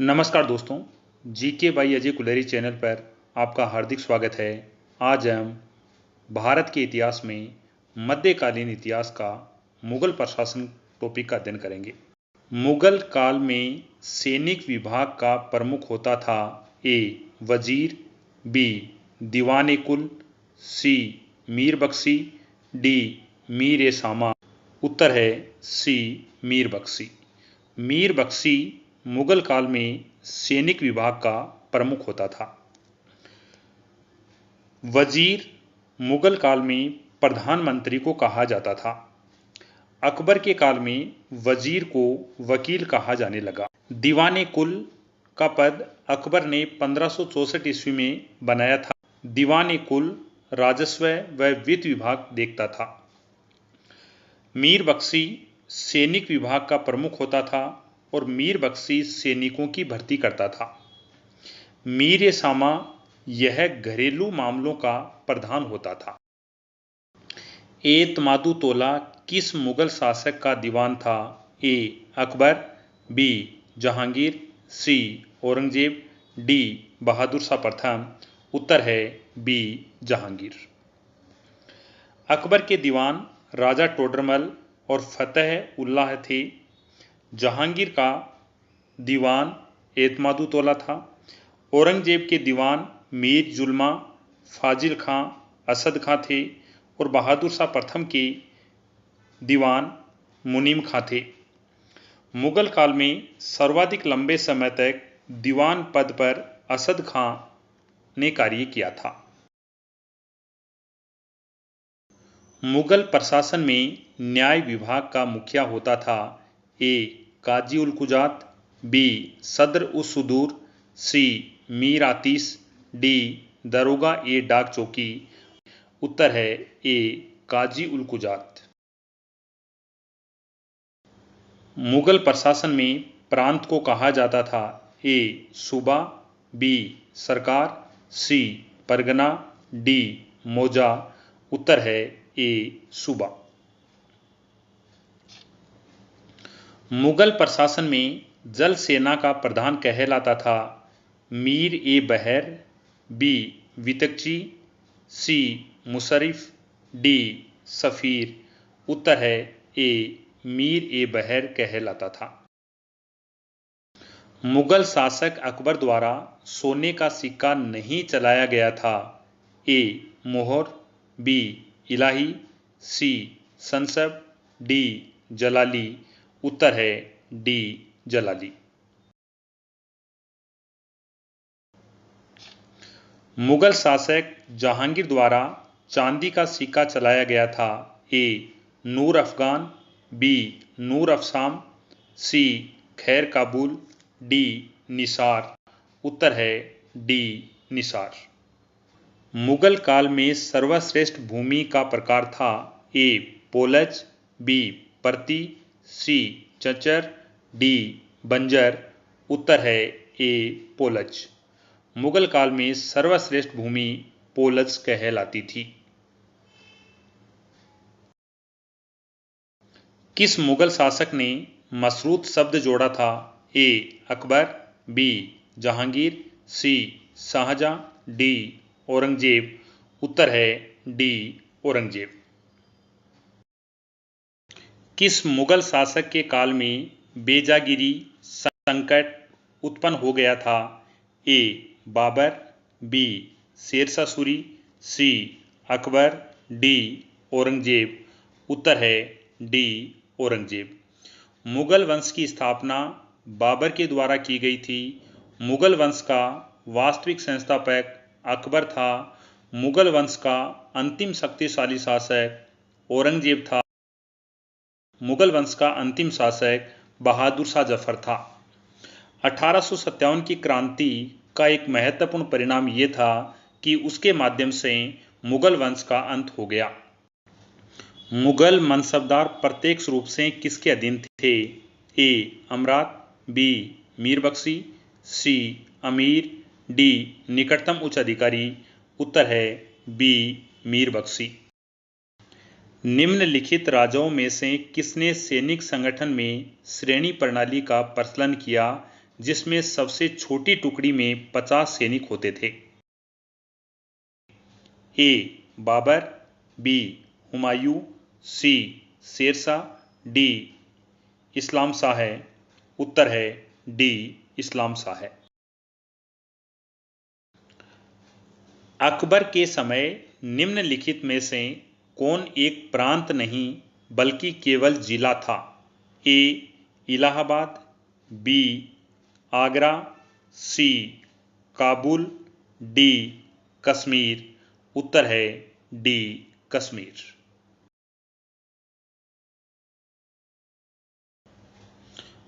नमस्कार दोस्तों, GK by Ajay Kuleri channel पर आपका हार्दिक स्वागत है। आज हम भारत के इतिहास में मध्यकालीन इतिहास का मुगल प्रशासन टॉपिक का अध्ययन करेंगे। मुगल काल में सैनिक विभाग का प्रमुख होता था ए. वजीर, बी. दीवान कुल, सी. मीर बख्शी, डी. मीर ए सामा। उत्तर है सी. मीर बख्शी। मीर बख्शी मुगल काल में सैनिक विभाग का प्रमुख होता था। वजीर मुगल काल में प्रधानमंत्री को कहा जाता था। अकबर के काल में वजीर को वकील कहा जाने लगा। दीवान कुल का पद अकबर ने 1564 ईस्वी में बनाया था। दीवान कुल राजस्व व वित्त विभाग देखता था। मीर बख्शी सैनिक विभाग का प्रमुख होता था और मीर बख्शी सैनिकों की भर्ती करता था। मीर ए सामा यह घरेलू मामलों का प्रधान होता था। एतमादुद्दौला किस मुगल शासक का दीवान था? ए. अकबर, बी. जहांगीर, सी. औरंगजेब, डी. बहादुर शाह प्रथम। उत्तर है बी. जहांगीर। अकबर के दीवान राजा टोडरमल और फतेह उल्लाह थे। जहांगीर का दीवान एतमादुद्दौला था। औरंगजेब के दीवान मीर जुल्मा, फाजिल खां, असद खां थे और बहादुर शाह प्रथम के दीवान मुनीम खां थे। मुगल काल में सर्वाधिक लंबे समय तक दीवान पद पर असद खां ने कार्य किया था। मुगल प्रशासन में न्याय विभाग का मुखिया होता था। ए. काजी उल कुजात, बी. सदर उस सुदूर, सी. मीर आतिश, डी. दरोगा ए डाक चौकी। उत्तर है ए. काजी उल कुजात। मुगल प्रशासन में प्रांत को कहा जाता था। ए. सूबा, बी. सरकार, सी. परगना, डी. मौजा। उत्तर है ए. सूबा। मुगल प्रशासन में जल सेना का प्रधान कहलाता था। मीर ए बहर, बी. वितकची, सी. मुशर्रिफ, डी. सफीर। उत्तर है ए. मीर ए बहर कहलाता था। मुगल शासक अकबर द्वारा सोने का सिक्का नहीं चलाया गया था। ए. मोहर, बी. इलाही, सी. संसब, डी. जलाली। उत्तर है डी. जलाली। मुगल शासक जहांगीर द्वारा चांदी का सिक्का चलाया गया था। ए. नूर अफगान, बी. नूर अफसाम, सी. खैर काबुल, डी. निसार। उत्तर है डी. निसार। मुगल काल में सर्वश्रेष्ठ भूमि का प्रकार था। ए. पोलज, बी. परती, सी. चचर, डी. बंजर। उत्तर है ए. पोलज। मुगल काल में सर्वश्रेष्ठ भूमि पोलज कहलाती थी। किस मुगल शासक ने मशरूत शब्द जोड़ा था? ए. अकबर, बी. जहांगीर, सी. शाहजहां, डी. औरंगजेब। उत्तर है डी. औरंगजेब। किस मुगल शासक के काल में बेजागिरी संकट उत्पन्न हो गया था? ए. बाबर, बी. शेरशाह सूरी, सी. अकबर, डी. औरंगजेब। उत्तर है डी. औरंगजेब। मुगल वंश की स्थापना बाबर के द्वारा की गई थी। मुगल वंश का वास्तविक संस्थापक अकबर था। मुगल वंश का अंतिम शक्तिशाली शासक औरंगजेब था। मुगल वंश का अंतिम शासक बहादुर शाह जफर था। 1857 की क्रांति का एक महत्वपूर्ण परिणाम ये था कि उसके माध्यम से मुगल वंश का अंत हो गया। मुगल मनसबदार प्रत्यक्ष रूप से किसके अधीन थे? ए. अमरात, बी. मीर बख्शी, सी. अमीर, डी. निकटतम उच्च अधिकारी। उत्तर है बी. मीर बख्शी। निम्नलिखित राजाओं में से किसने सैनिक संगठन में श्रेणी प्रणाली का प्रचलन किया? जिसमें सबसे छोटी टुकड़ी में 50 सैनिक होते थे? ए. बाबर, बी. हुमायूं, सी. शेरशाह, डी. इस्लाम शाह है। उत्तर है डी. इस्लाम शाह है। अकबर के समय निम्नलिखित में से कौन एक प्रांत नहीं बल्कि केवल जिला था? ए. इलाहाबाद, बी. आगरा, सी. काबुल, डी. कश्मीर। उत्तर है डी. कश्मीर।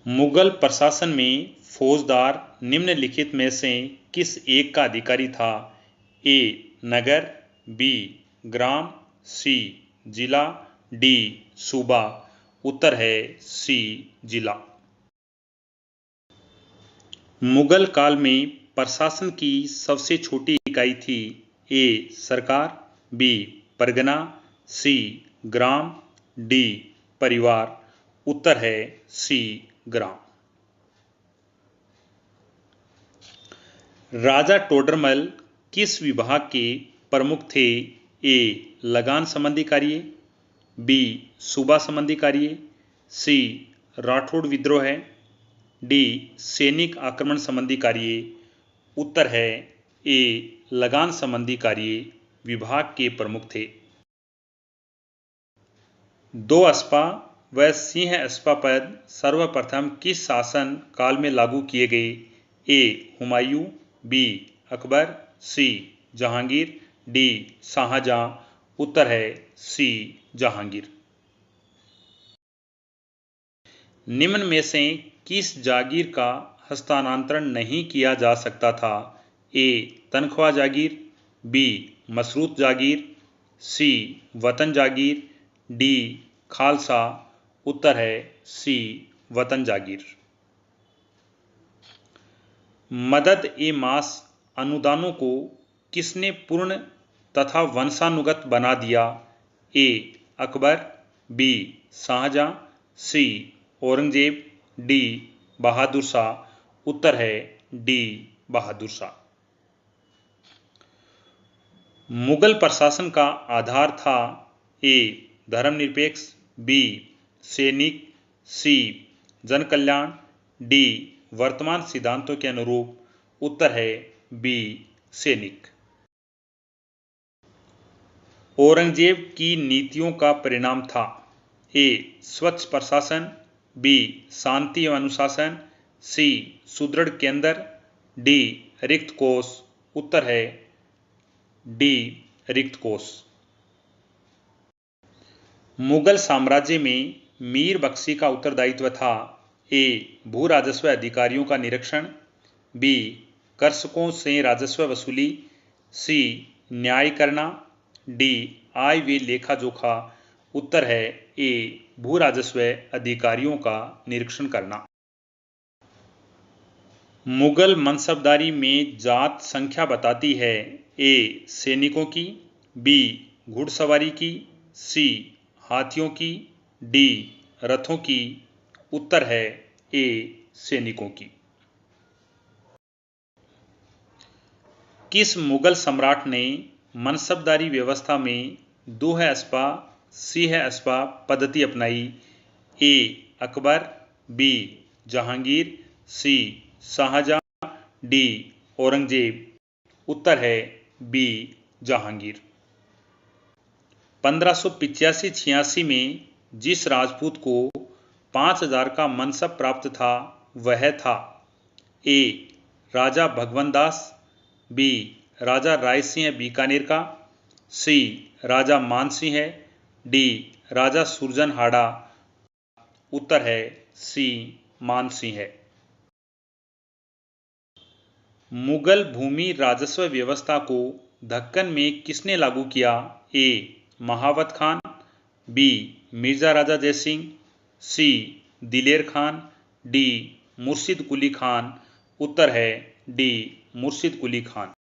मुगल प्रशासन में फौजदार निम्नलिखित में से किस एक का अधिकारी था? ए. नगर, बी. ग्राम, सी. जिला, डी. सूबा। उत्तर है सी. जिला। मुगल काल में प्रशासन की सबसे छोटी इकाई थी? ए. सरकार, बी. परगना, सी. ग्राम, डी. परिवार। उत्तर है सी. ग्राम। राजा टोडरमल किस विभाग के प्रमुख थे? ए. लगान संबंधी कार्य, बी. सूबा संबंधी कार्य, सी. राठौड़ विद्रोह है, डी. सैनिक आक्रमण संबंधी कार्य। उत्तर है ए. लगान संबंधी कार्य विभाग के प्रमुख थे। दो अस्पा व सिंह अस्पा पद सर्वप्रथम किस शासन काल में लागू किए गए? ए. हुमायूं, बी. अकबर, सी. जहांगीर, डी. शाहजहां। उत्तर है सी. जहांगीर। निम्न में से किस जागीर का हस्तांतरण नहीं किया जा सकता था? ए. तनख्वाह जागीर, बी. मशरूत जागीर, सी. वतन जागीर, डी. खालसा। उत्तर है सी. वतन जागीर। मदद ए मास अनुदानों को किसने पूर्ण तथा वंशानुगत बना दिया? ए. अकबर, बी. शाहजहां, सी. औरंगजेब, डी. बहादुर शाह। उत्तर है डी. बहादुर शाह। मुगल प्रशासन का आधार था? ए. धर्मनिरपेक्ष, बी. सैनिक, सी. जन कल्याण, डी. वर्तमान सिद्धांतों के अनुरूप। उत्तर है बी. सैनिक। औरंगजेब की नीतियों का परिणाम था? ए. स्वच्छ प्रशासन, बी. शांति एवं अनुशासन, सी. सुदृढ़ केंद्र, डी. रिक्त कोष। उत्तर है डी. रिक्त कोष। मुगल साम्राज्य में मीर बख्शी का उत्तरदायित्व था? ए. भू राजस्व अधिकारियों का निरीक्षण, बी. कर्षकों से राजस्व वसूली, सी. न्याय करना, डी. आय व लेखा जोखा। उत्तर है ए. भू राजस्व अधिकारियों का निरीक्षण करना। मुगल मनसबदारी में जात संख्या बताती है? ए. सैनिकों की, बी. घुड़सवारी की, सी. हाथियों की, डी. रथों की। उत्तर है ए. सैनिकों की। किस मुगल सम्राट ने मनसबदारी व्यवस्था में दूह अस्पा सिंह अस्पा पद्धति अपनाई? ए. अकबर, बी. जहांगीर, सी. शाहजहां, डी. औरंगजेब। उत्तर है बी. जहांगीर। 1585-86 में जिस राजपूत को 5000 का मनसब प्राप्त था वह था? ए. राजा भगवंत दास, बी. राजा राय सिंह बीकानेर का, सी. राजा मान सिंह, डी. राजा सुरजन हाड़ा। उत्तर है सी. मान सिंह। मुगल भूमि राजस्व व्यवस्था को दक्कन में किसने लागू किया? ए. महावत खान, बी. मिर्जा राजा जयसिंह, सी. दिलेर खान, डी. मुर्शिद कुली खान। उत्तर है डी. मुर्शिद कुली खान।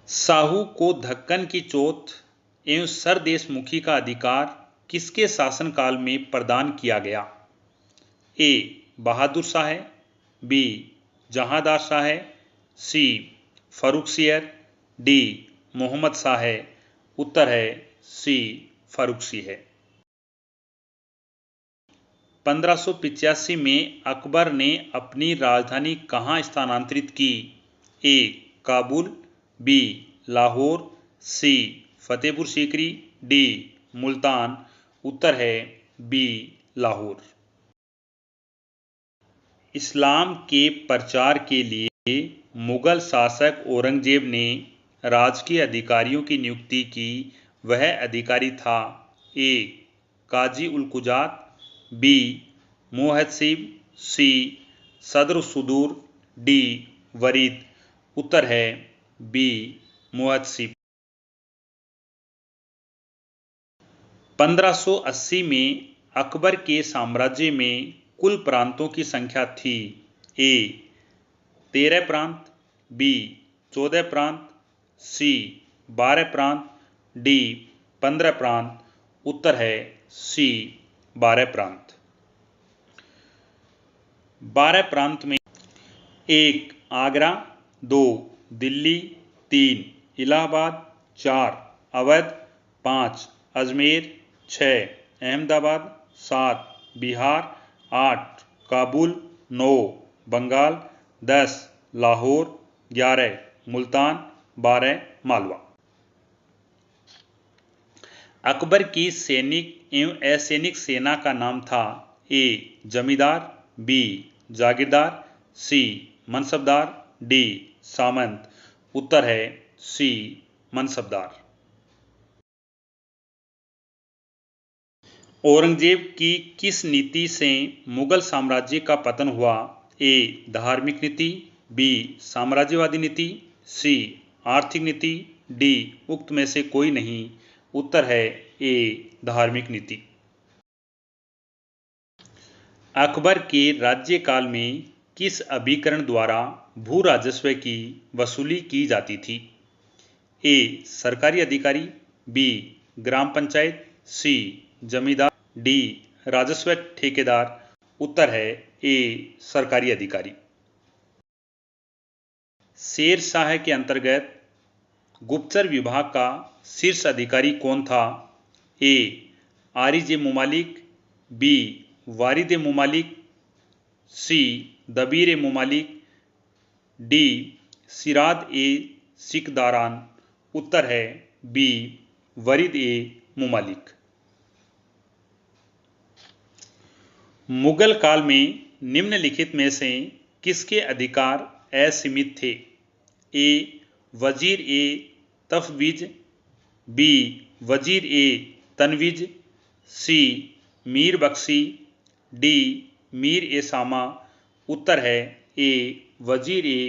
साहू को दक्कन की चौथ एवं सरदेशमुखी का अधिकार किसके शासनकाल में प्रदान किया गया? ए बहादुर शाह, बी जहांदार शाह, सी फर्रुखसियर, डी मोहम्मद शाह। उत्तर है सी फर्रुखसी है। 1585 में अकबर ने अपनी राजधानी कहाँ स्थानांतरित की? ए काबुल, बी लाहौर, सी फतेहपुर सीकरी, डी मुल्तान। उत्तर है बी लाहौर। इस्लाम के प्रचार के लिए मुगल शासक औरंगजेब ने राजकीय अधिकारियों की नियुक्ति की। वह अधिकारी था ए काजी उल कुजात, बी मुहतसिब, सी सदर सुदूर, डी वरीद। उत्तर है बी मुहतसिब। 1580 में अकबर के साम्राज्य में कुल प्रांतों की संख्या थी। ए 13 प्रांत, बी 14 प्रांत, सी 12 प्रांत, डी 15 प्रांत। उत्तर है सी 12 प्रांत। 12 प्रांत में 1 आगरा, 2 दिल्ली, 3 इलाहाबाद, 4 अवध, 5 अजमेर, 6 अहमदाबाद, 7 बिहार, 8 काबुल, 9 बंगाल, 10 लाहौर, 11 मुल्तान, 12 मालवा। अकबर की सैनिक एवं असैनिक सेना का नाम था। ए जमींदार, बी जागीरदार, सी मनसबदार, डी सामंत। उत्तर है सी मनसबदार। औरंगजेब की किस नीति से मुगल साम्राज्य का पतन हुआ? ए धार्मिक नीति, बी साम्राज्यवादी नीति, सी आर्थिक नीति, डी उक्त में से कोई नहीं। उत्तर है ए धार्मिक नीति। अकबर के राज्यकाल में किस अभिकरण द्वारा भू राजस्व की वसूली की जाती थी? ए सरकारी अधिकारी, बी ग्राम पंचायत, सी जमींदार, डी राजस्व ठेकेदार। उत्तर है ए सरकारी अधिकारी। शेर शाह के अंतर्गत गुप्तचर विभाग का शीर्ष अधिकारी कौन था? ए आरिज ए मुमालिक, बी वारिद ए मुमालिक, सी दबीर ए मुमालिक, डी सिराद ए सिकदारान। उत्तर है बी वरीद ए मुमालिक। मुगल काल में निम्नलिखित में से किसके अधिकार असीमित थे? ए वजीर ए तफवीज, बी वजीर ए तनवीज, सी मीर बख्शी, डी मीर ए सामा। उत्तर है ए वजीर ए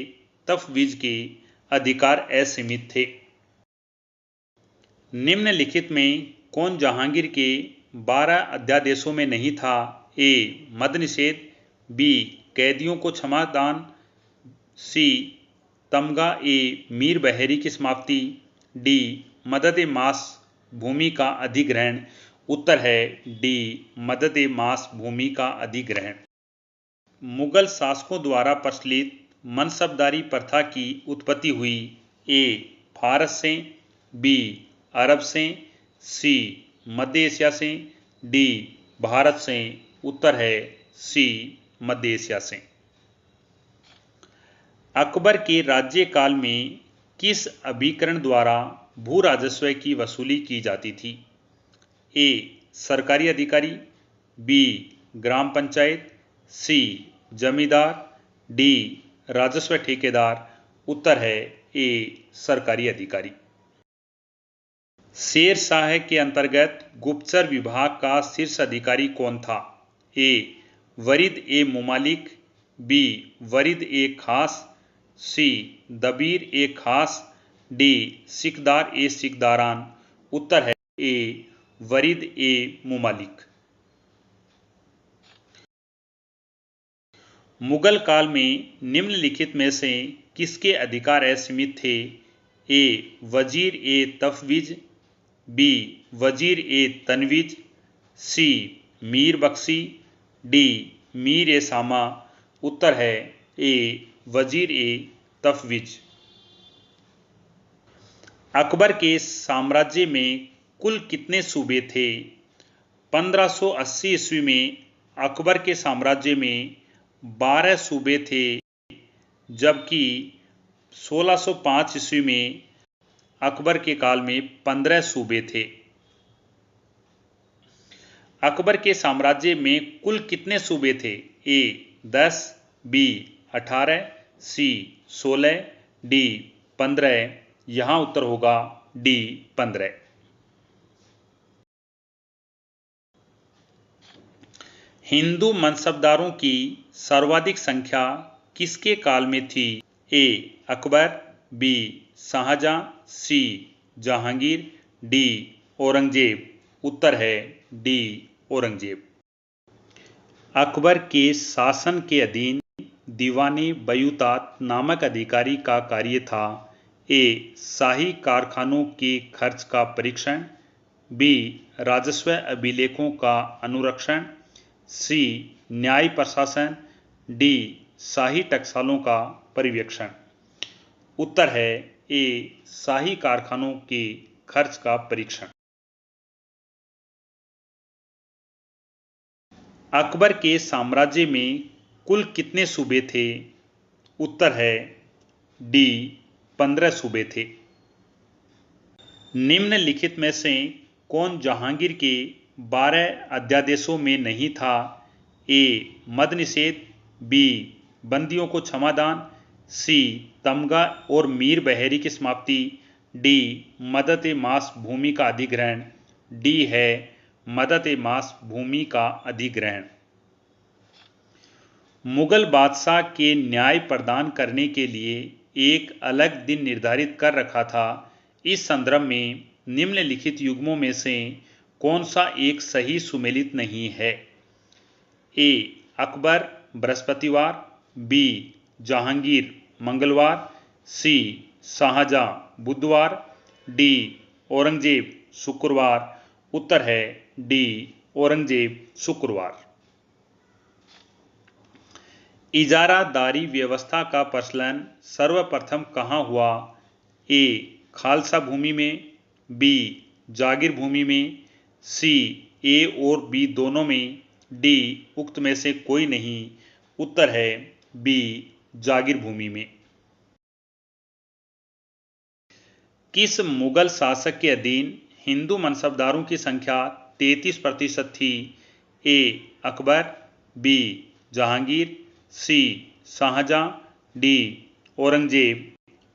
तफवीज के अधिकार असीमित थे। निम्नलिखित में कौन जहांगीर के 12 अध्यादेशों में नहीं था? ए मद निषेध, बी कैदियों को क्षमादान, सी तमगा ए मीर बहरी की समाप्ति, डी मदद ए मास भूमि का अधिग्रहण। उत्तर है डी मदद ए मास भूमि का अधिग्रहण। मुगल शासकों द्वारा प्रचलित मनसबदारी प्रथा की उत्पत्ति हुई। ए फारस से, बी अरब से, सी मध्य एशिया से, डी भारत से। उत्तर है सी मध्य एशिया से। अकबर के राज्यकाल में किस अभिकरण द्वारा भू राजस्व की वसूली की जाती थी? ए सरकारी अधिकारी, बी ग्राम पंचायत, सी जमींदार, डी राजस्व ठेकेदार। उत्तर है ए सरकारी अधिकारी। शेर शाह के अंतर्गत गुप्तचर विभाग का शीर्ष अधिकारी कौन था? ए वरीद ए मुमालिक, बी वरीद ए खास, सी दबीर ए खास, डी सिकदार ए सिकदारान। उत्तर है ए वरीद ए मुमालिक। मुगल काल में निम्नलिखित में से किसके अधिकार असीमित थे? ए वजीर ए तफवीज, बी वजीर ए तनवीज, सी मीर बख्शी, डी मीर ए सामा। उत्तर है ए वजीर ए तफवीज। अकबर के साम्राज्य में कुल कितने सूबे थे? 1580 ईस्वी में अकबर के साम्राज्य में 12 सूबे थे, जबकि 1605 ईस्वी में अकबर के काल में 15 सूबे थे। अकबर के साम्राज्य में कुल कितने सूबे थे? ए 10, बी 18, सी 16, डी 15। यहाँ उत्तर होगा डी 15। हिंदू मनसबदारों की सर्वाधिक संख्या किसके काल में थी? ए अकबर, बी शाहजहां, सी जहांगीर, डी औरंगजेब। उत्तर है डी औरंगजेब। अकबर के शासन के अधीन दीवाने बयूतात नामक अधिकारी का कार्य था ए शाही कारखानों के खर्च का परीक्षण, बी राजस्व अभिलेखों का अनुरक्षण, सी न्याय प्रशासन, डी शाही टकसालों का पर्यवेक्षण। उत्तर है ए शाही कारखानों के खर्च का परीक्षण। अकबर के साम्राज्य में कुल कितने सूबे थे? उत्तर है डी 15 सूबे थे। निम्नलिखित में से कौन जहांगीर के 12 अध्यादेशों में नहीं था? ए मद निषेध, बी बंदियों को क्षमादान, सी तमगा और मीर बहरी की समाप्ति, डी मदत ए मास भूमि का अधिग्रहण। डी है मदत ए मास भूमि का अधिग्रहण। मुगल बादशाह के न्याय प्रदान करने के लिए एक अलग दिन निर्धारित कर रखा था। इस संदर्भ में निम्नलिखित युग्मों में से कौन सा एक सही सुमेलित नहीं है? ए अकबर बृहस्पतिवार, बी जहांगीर मंगलवार, सी शाहजहां बुधवार, डी औरंगजेब शुक्रवार। उत्तर है डी औरंगजेब शुक्रवार। इजारादारी व्यवस्था का प्रचलन सर्वप्रथम कहाँ हुआ? ए खालसा भूमि में, बी जागीर भूमि में, सी ए और बी दोनों में, डी उक्त में से कोई नहीं। उत्तर है बी जागीर भूमि में। किस मुगल शासक के अधीन हिंदू मनसबदारों की संख्या 33% थी? ए अकबर, बी जहांगीर, सी शाहजहां, डी औरंगजेब।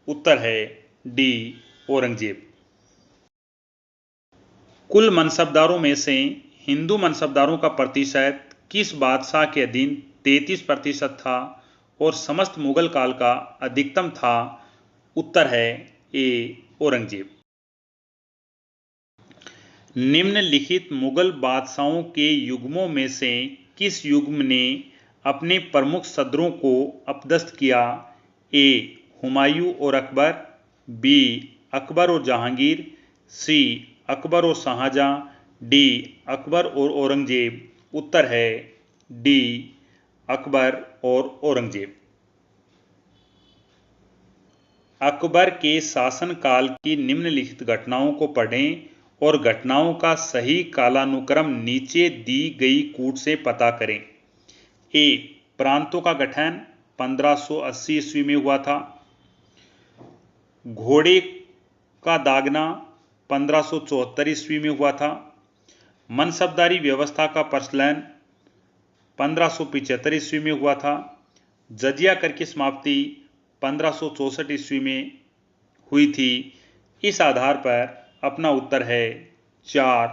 उत्तर है डी औरंगजेब। कुल मनसबदारों में से हिंदू मनसबदारों का प्रतिशत किस बादशाह के अधीन 33% था और समस्त मुगल काल का अधिकतम था? उत्तर है ए औरंगजेब। निम्नलिखित मुगल बादशाहों के युग्मों में से किस युग्म ने अपने प्रमुख सदरों को अपदस्थ किया? ए हुमायूं और अकबर, बी अकबर और जहांगीर, सी अकबर और शाहजहां, डी अकबर और औरंगजेब। उत्तर है डी अकबर और औरंगजेब। अकबर के शासनकाल की निम्नलिखित घटनाओं को पढ़ें और घटनाओं का सही कालानुक्रम नीचे दी गई कूट से पता करें। ए प्रांतों का गठन 1580 ईस्वी में हुआ था। घोड़े का दागना 1574 ईस्वी में हुआ था। मनसबदारी व्यवस्था का प्रचलन 1575 ईस्वी में हुआ था। जजिया कर की समाप्ति 1564 ईस्वी में हुई थी। इस आधार पर अपना उत्तर है 4।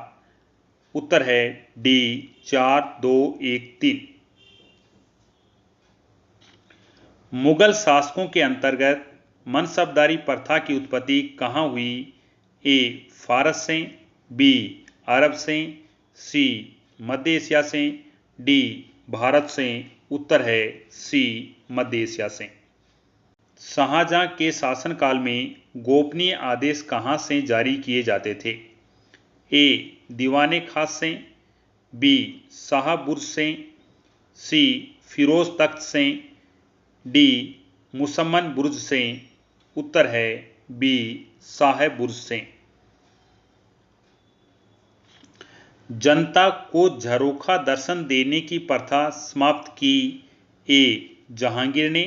उत्तर है डी 4, 2, 1, 3। मुगल शासकों के अंतर्गत मनसबदारी प्रथा की उत्पत्ति कहाँ हुई? ए फारस से, बी अरब से, सी मध्य एशिया से, डी भारत से। उत्तर है सी मध्य एशिया से। शाहजहां के शासनकाल में गोपनीय आदेश कहाँ से जारी किए जाते थे? ए दीवाने खास से, बी शाहबुर्ज से, सी फिरोज तख्त से, डी मुसम्मन बुर्ज से। उत्तर है बी साहेब बुर्ज से। जनता को झरोखा दर्शन देने की प्रथा समाप्त की, ए जहांगीर ने,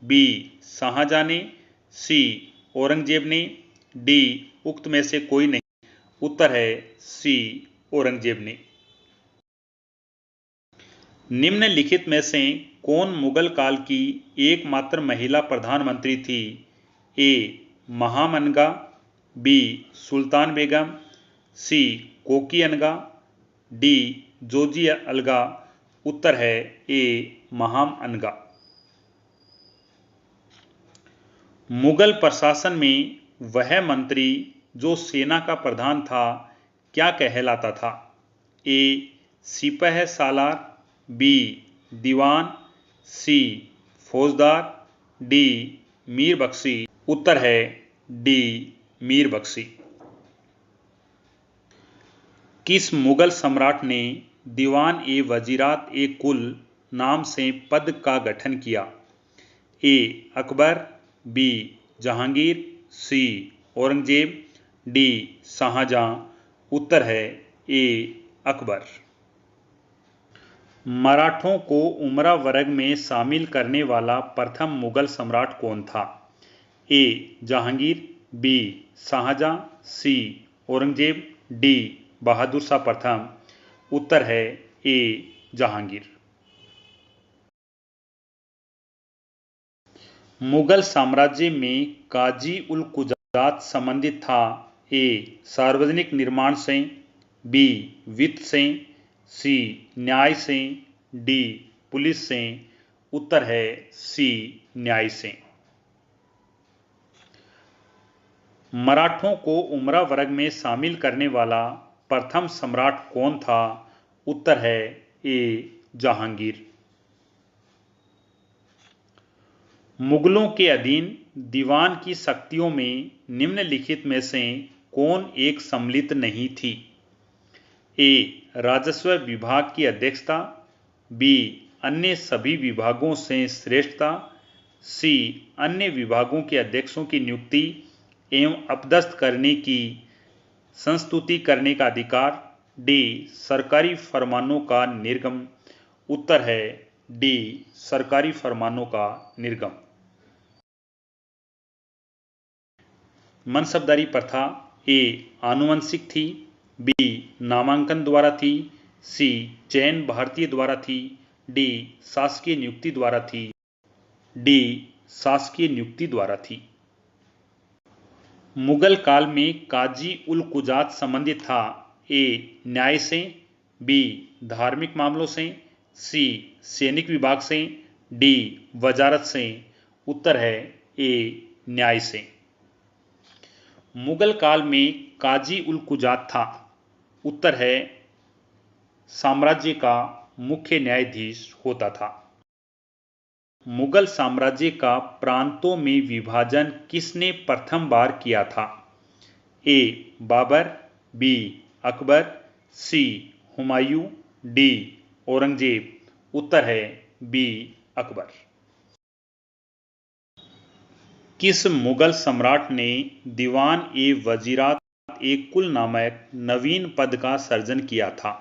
बी शाहजहां ने, सी औरंगजेब ने, डी उक्त में से कोई नहीं। उत्तर है सी औरंगजेब ने। निम्नलिखित में से कौन मुगल काल की एकमात्र महिला प्रधानमंत्री थी? ए महामनगा, बी सुल्तान बेगम, सी कोकी अनगा, डी जोजी अलगा। उत्तर है ए महाम अनगा। मुगल प्रशासन में वह मंत्री जो सेना का प्रधान था क्या कहलाता था? ए सिपह सालार, बी दीवान, सी फौजदार, डी मीर बख्शी। उत्तर है डी मीर बख्शी। किस मुगल सम्राट ने दीवान ए वजीरात ए कुल नाम से पद का गठन किया? ए अकबर, बी जहांगीर, सी औरंगजेब, डी शाहजहां। उत्तर है ए अकबर। मराठों को उमरा वर्ग में शामिल करने वाला प्रथम मुगल सम्राट कौन था? ए जहांगीर, बी शाहजहां, सी औरंगजेब, डी बहादुर शाह प्रथम। उत्तर है ए जहांगीर। मुगल साम्राज्य में काजी उल कुजात संबंधित था, ए सार्वजनिक निर्माण से, बी वित्त से, सी न्याय से, डी पुलिस से। उत्तर है सी न्याय से। मराठों को उमरा वर्ग में शामिल करने वाला प्रथम सम्राट कौन था? उत्तर है ए जहांगीर। मुगलों के अधीन दीवान की शक्तियों में निम्नलिखित में से कौन एक सम्मिलित नहीं थी? ए राजस्व विभाग की अध्यक्षता, बी अन्य सभी विभागों से श्रेष्ठता, सी अन्य विभागों के अध्यक्षों की नियुक्ति एवं अपदस्थ करने की संस्तुति करने का अधिकार, डी सरकारी फरमानों का निर्गम। उत्तर है डी सरकारी फरमानों का निर्गम। मनसबदारी प्रथा ए आनुवंशिक थी, बी नामांकन द्वारा थी, सी चयन भारतीय द्वारा थी, डी शासकीय नियुक्ति द्वारा थी। डी शासकीय नियुक्ति द्वारा थी। मुगल काल में काजी उल कुजात संबंधित था, ए न्याय से, बी धार्मिक मामलों से, सी सैनिक विभाग से, डी वजारत से। उत्तर है ए न्याय से। मुगल काल में काजी उल कुजात था। उत्तर है साम्राज्य का मुख्य न्यायाधीश होता था। मुगल साम्राज्य का प्रांतों में विभाजन किसने प्रथम बार किया था? ए बाबर, बी अकबर, सी हुमायूं, डी औरंगजेब। उत्तर है बी अकबर। किस मुगल सम्राट ने दीवान ए वजीरात ए कुल नामक नवीन पद का सर्जन किया था?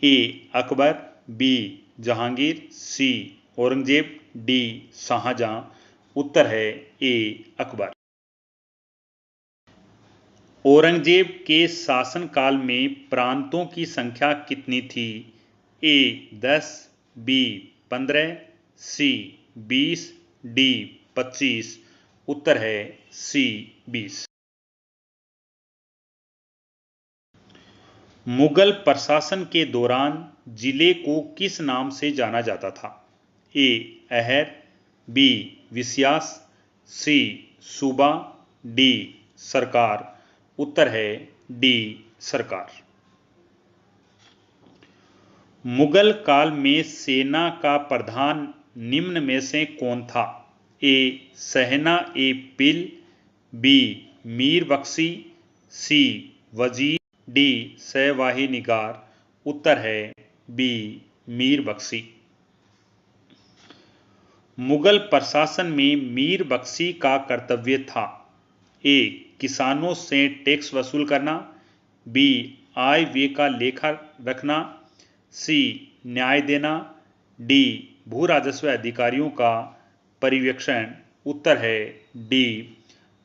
ए अकबर, बी जहांगीर, सी औरंगजेब, डी शाहजहां। उत्तर है ए अकबर। औरंगजेब के शासनकाल में प्रांतों की संख्या कितनी थी? ए 10, बी 15, सी 20, डी 25। उत्तर है सी 20। मुगल प्रशासन के दौरान जिले को किस नाम से जाना जाता था? ए अहर, बी विश्यास, सी सूबा, डी सरकार। उत्तर है डी सरकार। मुगल काल में सेना का प्रधान निम्न में से कौन था? ए सहना ए पिल, बी मीर बख्शी, सी वजीर, डी सवाही निगार। उत्तर है बी मीर बख्शी। मुगल प्रशासन में मीर बख्शी का कर्तव्य था। ए. किसानों से टैक्स वसूल करना। बी. आय व्यय का लेखा रखना। सी. न्याय देना। डी. भू राजस्व अधिकारियों का पर्यवेक्षण। उत्तर है डी.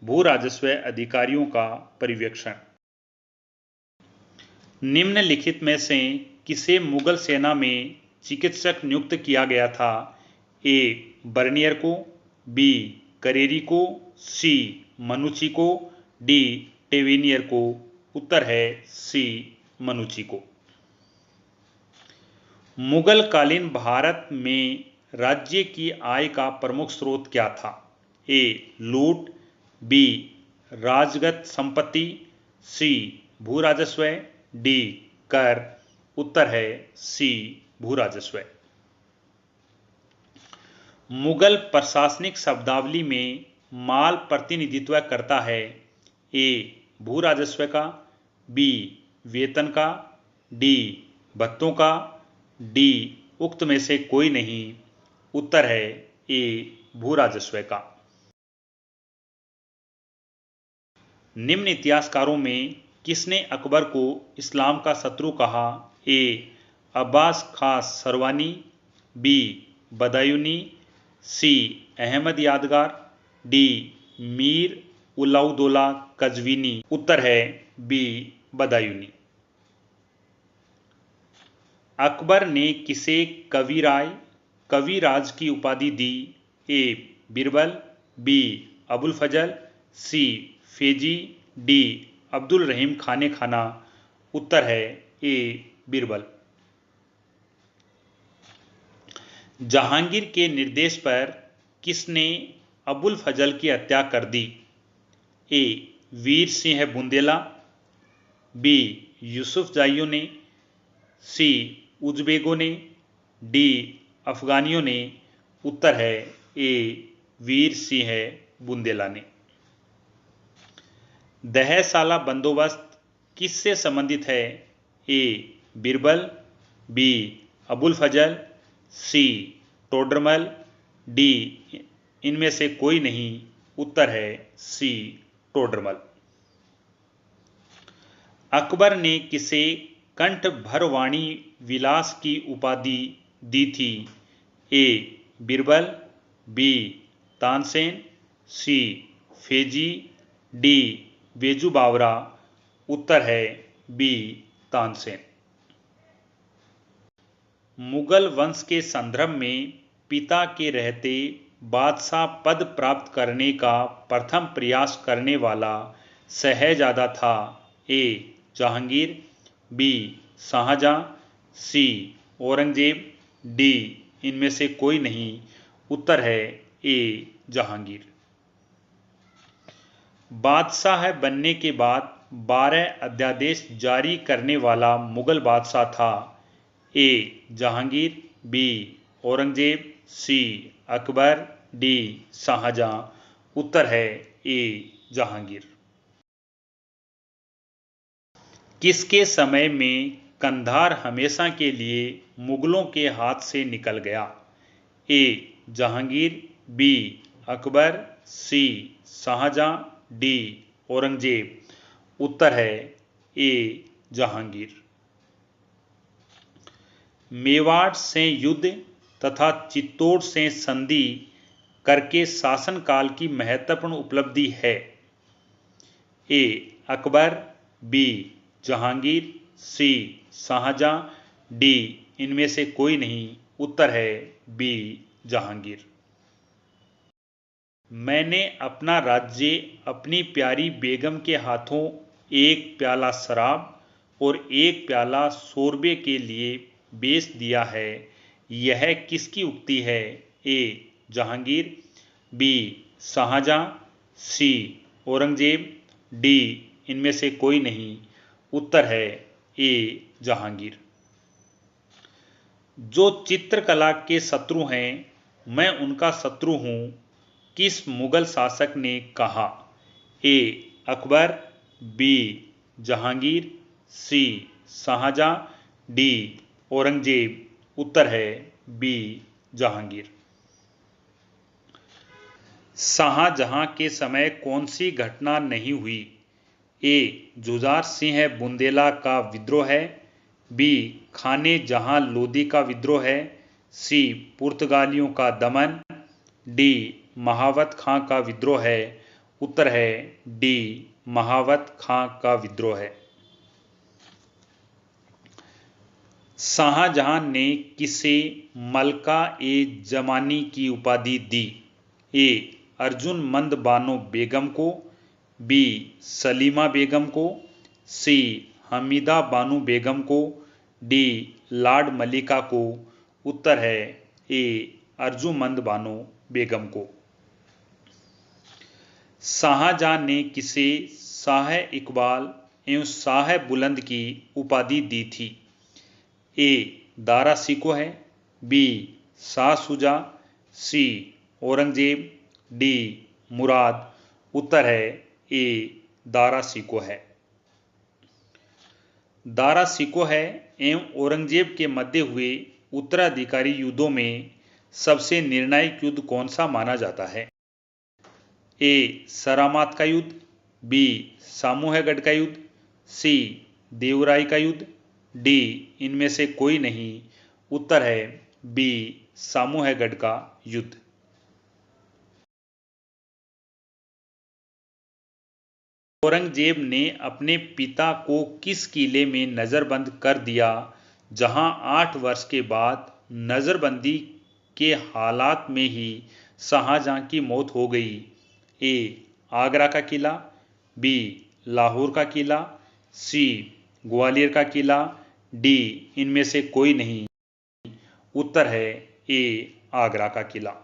भू राजस्व अधिकारियों का पर्यवेक्षण। निम्नलिखित में से किसे मुगल सेना में चिकित्सक नियुक्त किया गया था? ए. बर्नियर को। बी. करेरी को। सी. मनुची को। डी. टेवेनियर को। उत्तर है सी. मनुची को। मुगल कालीन भारत में राज्य की आय का प्रमुख स्रोत क्या था? ए. लूट। बी. राजगत संपत्ति। सी. भू राजस्व। डी. कर। उत्तर है सी. भू राजस्व। मुगल प्रशासनिक शब्दावली में माल प्रतिनिधित्व करता है। ए. भू राजस्व का। बी. वेतन का। डी. भत्तों का। डी. उक्त में से कोई नहीं। उत्तर है ए. भू राजस्व का। निम्न इतिहासकारों में किसने अकबर को इस्लाम का शत्रु कहा? ए. अब्बास खां सरवानी। बी. बदायूनी। सी. अहमद यादगार। डी. मीर उलाउद्दौला कज़वीनी। उत्तर है बी. बदायूनी। अकबर ने किसे कविराय कविराज की उपाधि दी? ए. बीरबल। बी. अबुल फजल। सी. फेजी। डी. अब्दुल रहीम खाने खाना। उत्तर है ए. बीरबल। जहांगीर के निर्देश पर किसने अबुल फजल की हत्या कर दी? ए. वीर सिंह बुंदेला। बी. यूसुफ जाइयों ने। सी. उज़्बेकों ने। डी. अफगानियों ने। उत्तर है ए. वीर सिंह बुंदेला ने। दहसाला बंदोबस्त किससे संबंधित है? ए. बीरबल। बी. अबुल फजल। सी. टोडरमल। डी. इनमें से कोई नहीं। उत्तर है सी. टोडरमल। अकबर ने किसे कंठ भरवाणी विलास की उपाधि दी थी? ए. बीरबल। बी. तानसेन। सी. फेजी। डी. बेजू बावरा। उत्तर है बी. तानसेन। मुगल वंश के संदर्भ में पिता के रहते बादशाह पद प्राप्त करने का प्रथम प्रयास करने वाला शहजादा था? ए. जहांगीर। बी. शाहजहां। सी. औरंगजेब। डी. इनमें से कोई नहीं। उत्तर है ए. जहांगीर। बादशाह बनने के बाद 12 अध्यादेश जारी करने वाला मुगल बादशाह था? ए. जहांगीर। बी. औरंगजेब। सी. अकबर। डी. शाहजहां। उत्तर है ए. जहांगीर। किसके समय में कंधार हमेशा के लिए मुगलों के हाथ से निकल गया? ए. जहांगीर। बी. अकबर। सी. शाहजहां। डी. औरंगजेब। उत्तर है ए. जहांगीर। मेवाड़ से युद्ध तथा चित्तौड़ से संधि करके शासनकाल की महत्वपूर्ण उपलब्धि है? ए. अकबर। बी. जहांगीर। सी. शाहजहां। डी. इनमें से कोई नहीं। उत्तर है बी. जहांगीर। मैंने अपना राज्य अपनी प्यारी बेगम के हाथों एक प्याला शराब और एक प्याला शोरबे के लिए बेच दिया है। यह किसकी उक्ति है? ए. जहांगीर। बी. शाहजहां। सी. औरंगजेब। डी. इनमें से कोई नहीं। उत्तर है ए. जहांगीर। जो चित्रकला के शत्रु हैं मैं उनका शत्रु हूं, किस मुगल शासक ने कहा? ए. अकबर। बी. जहांगीर। सी. शाहजहां। डी. औरंगजेब। उत्तर है बी. जहांगीर। शाहजहां के समय कौन सी घटना नहीं हुई? ए. जुझार सिंह बुंदेला का विद्रोह है। बी. खाने जहां लोदी का विद्रोह है। सी. पुर्तगालियों का दमन। डी. महावत खां का विद्रोह है। उत्तर है डी. महावत खां का विद्रोह है। शाहजहां ने किसे मलका ए जमानी की उपाधि दी? ए. अर्जुन मंद बानो बेगम को। बी. सलीमा बेगम को। सी. हमीदा बानो बेगम को। डी. लॉर्ड मलिका को। उत्तर है ए. अर्जुमंद बानो बेगम को। शाहजहां ने किसे शाह इकबाल एवं शाह बुलंद की उपाधि दी थी? ए. दारा सिको है। बी. शाह शुजा। सी. औरंगजेब। डी. मुराद। उत्तर है ए. दारा सिको है। दारा सिको है एवं औरंगजेब के मध्य हुए उत्तराधिकारी युद्धों में सबसे निर्णायक युद्ध कौन सा माना जाता है? ए. सरामात का युद्ध। बी. सामूहगढ़ का युद्ध। सी. देवराय का युद्ध। डी. इनमें से कोई नहीं। उत्तर है बी. सामूहगढ़ का युद्ध। औरंगजेब ने अपने पिता को किस किले में नजरबंद कर दिया जहां 8 वर्ष के बाद नजरबंदी के हालात में ही शाहजहां की मौत हो गई? ए. आगरा का किला। बी. लाहौर का किला। सी. ग्वालियर का किला। डी. इनमें से कोई नहीं। उत्तर है ए. आगरा का किला।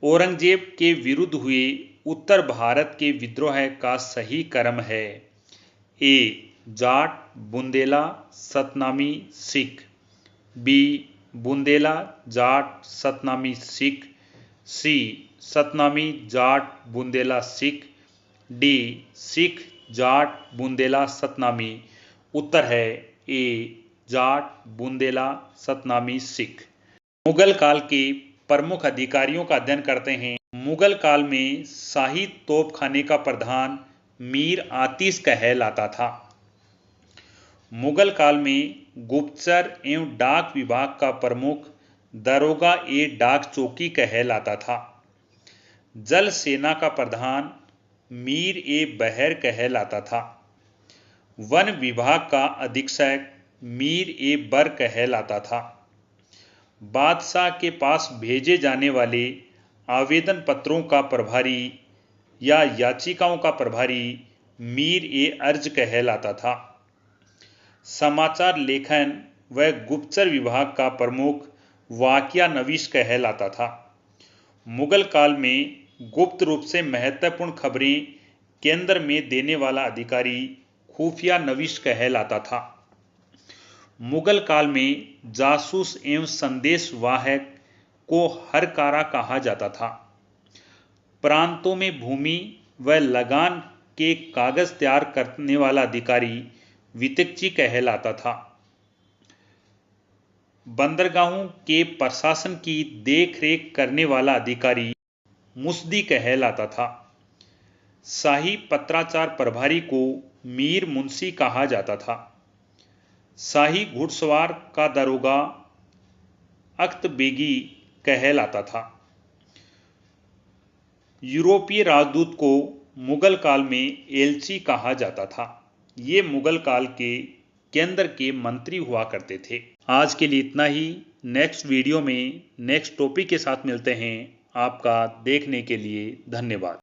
औरंगजेब के विरुद्ध हुए उत्तर भारत के विद्रोह का सही क्रम है? ए. जाट बुंदेला सतनामी सिख। बी. बुंदेला जाट सतनामी सिख। सी. सतनामी जाट बुंदेला सिख। डी. सिख जाट बुंदेला सतनामी। उत्तर है ए. जाट बुंदेला सतनामी सिख। मुगल काल के प्रमुख अधिकारियों का अध्ययन करते हैं। मुगल काल में शाही तोपखाने का प्रधान मीर आतिश कहलाता था। मुगल काल में गुप्तचर एवं डाक विभाग का प्रमुख दरोगा ए डाक चौकी कहलाता था। जल सेना का प्रधान मीर ए बहर कहलाता था। वन विभाग का अधीक्षक मीर ए बर कहलाता था। बादशाह के पास भेजे जाने वाले आवेदन पत्रों का प्रभारी या याचिकाओं का प्रभारी मीर ए अर्ज कहलाता था। समाचार लेखन व गुप्तचर विभाग का प्रमुख वाकिया नवीश कहलाता था। मुगल काल में गुप्त रूप से महत्वपूर्ण खबरें केंद्र में देने वाला अधिकारी खुफिया नवीश कहलाता था। मुगल काल में जासूस एवं संदेश वाहक को हरकारा कहा जाता था। प्रांतों में भूमि व लगान के कागज तैयार करने वाला अधिकारी वितिकची कहलाता था। बंदरगाहों के प्रशासन की देखरेख करने वाला अधिकारी मुस्दी कहलाता था। शाही पत्राचार प्रभारी को मीर मुंशी कहा जाता था। शाही घुड़सवार का दरोगा अख्तबेगी कहलाता था। यूरोपीय राजदूत को मुगल काल में एलची कहा जाता था। ये मुगल काल के केंद्र के मंत्री हुआ करते थे। आज के लिए इतना ही। नेक्स्ट वीडियो में नेक्स्ट टॉपिक के साथ मिलते हैं। आपका देखने के लिए धन्यवाद।